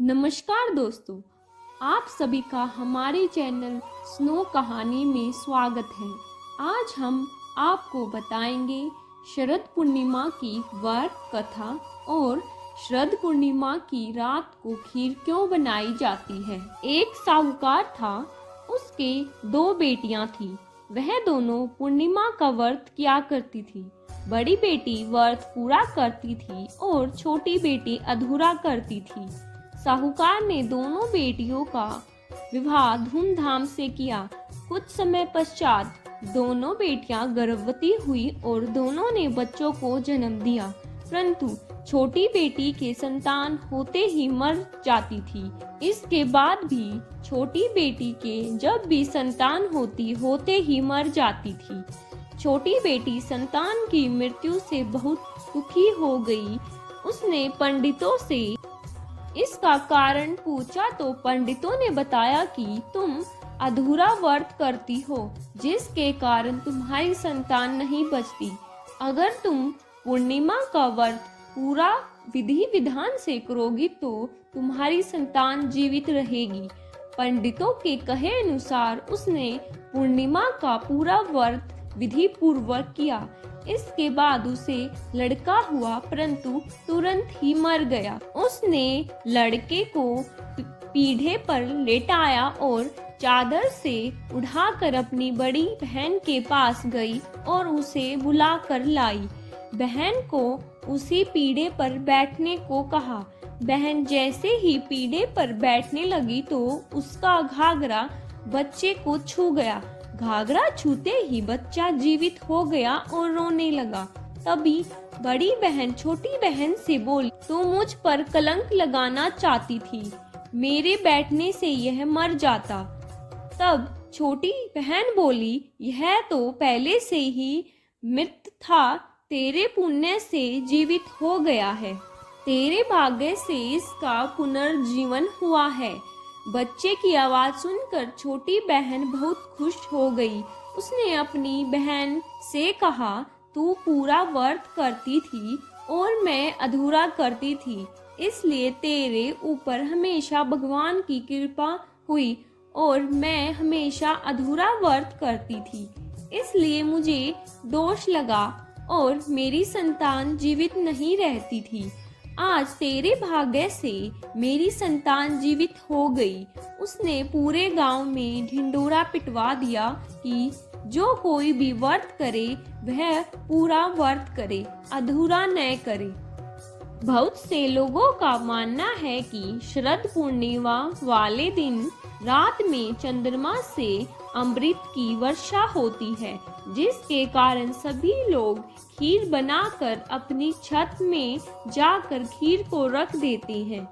नमस्कार दोस्तों, आप सभी का हमारे चैनल स्नो कहानी में स्वागत है। आज हम आपको बताएंगे शरद पूर्णिमा की व्रत कथा और शरद पूर्णिमा की रात को खीर क्यों बनाई जाती है। एक साहूकार था, उसके दो बेटियां थी। वह दोनों पूर्णिमा का व्रत किया करती थी। बड़ी बेटी व्रत पूरा करती थी और छोटी बेटी अधूरा करती थी। साहूकार ने दोनों बेटियों का विवाह धूमधाम से किया। कुछ समय पश्चात दोनों बेटियां गर्भवती हुई और दोनों ने बच्चों को जन्म दिया, परंतु छोटी बेटी के संतान होते ही मर जाती थी। इसके बाद भी छोटी बेटी के जब भी संतान होते ही मर जाती थी। छोटी बेटी संतान की मृत्यु से बहुत दुखी हो गई। उसने पंडितों से इसका कारण पूछा तो पंडितों ने बताया कि तुम अधूरा व्रत करती हो, जिसके कारण तुम्हारी संतान नहीं बचती। अगर तुम पूर्णिमा का व्रत पूरा विधि विधान से करोगी तो तुम्हारी संतान जीवित रहेगी। पंडितों के कहे अनुसार उसने पूर्णिमा का पूरा व्रत विधि पूर्वक किया। इसके बाद उसे लड़का हुआ, परंतु तुरंत ही मर गया। उसने लड़के को पीढ़े पर लेटाया और चादर से उठाकर अपनी बड़ी बहन के पास गई और उसे बुला कर लाई। बहन को उसी पीढ़े पर बैठने को कहा। बहन जैसे ही पीढ़े पर बैठने लगी तो उसका घाघरा बच्चे को छू गया। घाघरा छूते ही बच्चा जीवित हो गया और रोने लगा। तभी बड़ी बहन छोटी बहन से बोली, तू मुझ पर कलंक लगाना चाहती थी, मेरे बैठने से यह मर जाता। तब छोटी बहन बोली, यह तो पहले से ही मृत था, तेरे पुण्य से जीवित हो गया है। तेरे भाग्य से इसका पुनर्जीवन हुआ है। बच्चे की आवाज सुनकर छोटी बहन बहुत खुश हो गई। उसने अपनी बहन से कहा, तू पूरा व्रत करती थी और मैं अधूरा करती थी, इसलिए तेरे ऊपर हमेशा भगवान की कृपा हुई और मैं हमेशा अधूरा व्रत करती थी, इसलिए मुझे दोष लगा और मेरी संतान जीवित नहीं रहती थी। आज तेरे भाग्य से मेरी संतान जीवित हो गई। उसने पूरे गांव में ढिंडोरा पिटवा दिया कि जो कोई भी व्रत करे वह पूरा व्रत करे, अधूरा न करे। बहुत से लोगों का मानना है कि शरद पूर्णिमा वाले दिन रात में चंद्रमा से अमृत की वर्षा होती है, जिसके कारण सभी लोग खीर बनाकर अपनी छत में जाकर खीर को रख देते हैं।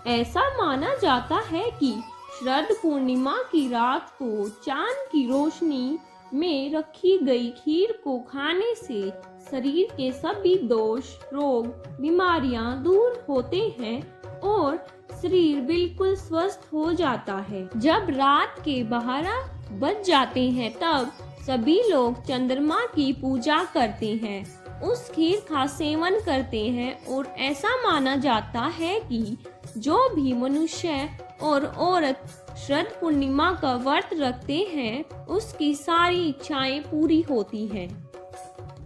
ऐसा माना जाता है कि शरद पूर्णिमा की रात को चांद की रोशनी में रखी गई खीर को खाने से शरीर के सभी दोष, रोग, बीमारियां दूर होते हैं और शरीर बिल्कुल स्वस्थ हो जाता है। जब रात के 12 बज जाते हैं तब सभी लोग चंद्रमा की पूजा करते हैं, उस खीर का सेवन करते हैं और ऐसा माना जाता है कि जो भी मनुष्य और औरत शरद पूर्णिमा का व्रत रखते हैं उसकी सारी इच्छाएं पूरी होती हैं।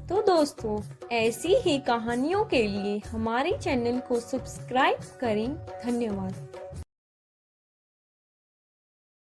तो दोस्तों, ऐसी ही कहानियों के लिए हमारे चैनल को सब्सक्राइब करें। धन्यवाद।